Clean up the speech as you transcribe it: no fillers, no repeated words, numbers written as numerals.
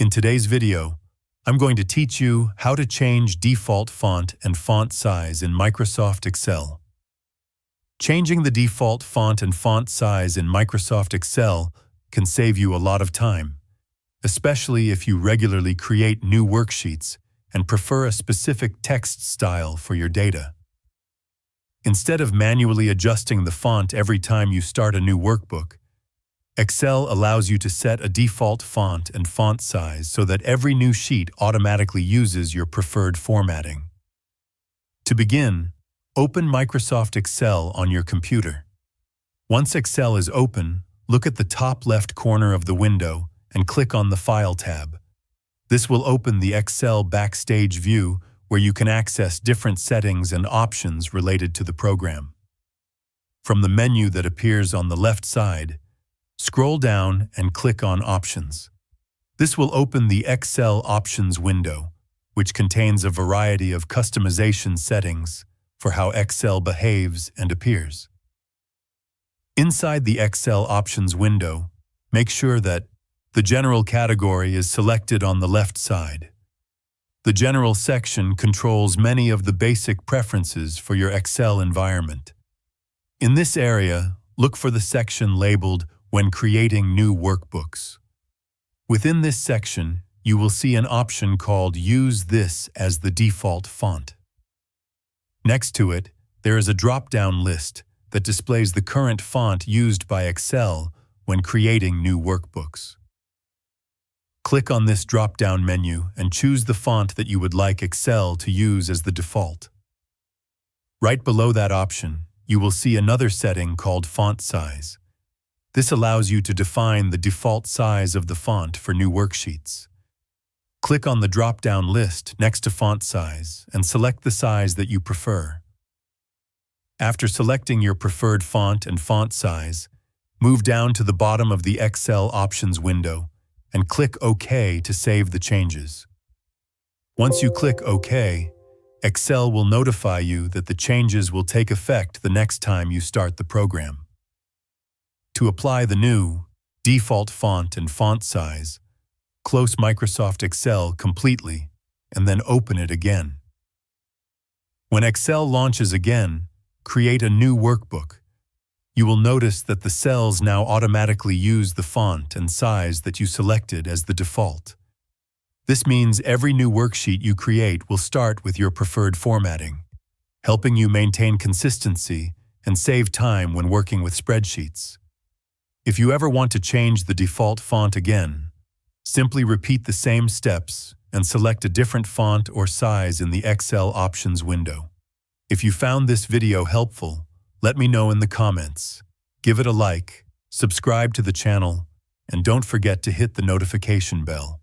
In today's video, I'm going to teach you how to change default font and font size in Microsoft Excel. Changing the default font and font size in Microsoft Excel can save you a lot of time, especially if you regularly create new worksheets and prefer a specific text style for your data. Instead of manually adjusting the font every time you start a new workbook, Excel allows you to set a default font and font size so that every new sheet automatically uses your preferred formatting. To begin, open Microsoft Excel on your computer. Once Excel is open, look at the top left corner of the window and click on the File tab. This will open the Excel Backstage view where you can access different settings and options related to the program. From the menu that appears on the left side, scroll down and click on Options. This will open the Excel Options window, which contains a variety of customization settings for how Excel behaves and appears. Inside the Excel Options window, make sure that the General category is selected on the left side. The General section controls many of the basic preferences for your Excel environment. In this area, look for the section labeled When creating new workbooks. Within this section, you will see an option called Use this as the default font. Next to it, there is a drop-down list that displays the current font used by Excel when creating new workbooks. Click on this drop-down menu and choose the font that you would like Excel to use as the default. Right below that option, you will see another setting called Font Size. This allows you to define the default size of the font for new worksheets. Click on the drop-down list next to Font Size and select the size that you prefer. After selecting your preferred font and font size, move down to the bottom of the Excel Options window and click OK to save the changes. Once you click OK, Excel will notify you that the changes will take effect the next time you start the program. To apply the new default font and font size, close Microsoft Excel completely and then open it again. When Excel launches again, create a new workbook. You will notice that the cells now automatically use the font and size that you selected as the default. This means every new worksheet you create will start with your preferred formatting, helping you maintain consistency and save time when working with spreadsheets. If you ever want to change the default font again, simply repeat the same steps and select a different font or size in the Excel Options window. If you found this video helpful, let me know in the comments. Give it a like, subscribe to the channel, and don't forget to hit the notification bell.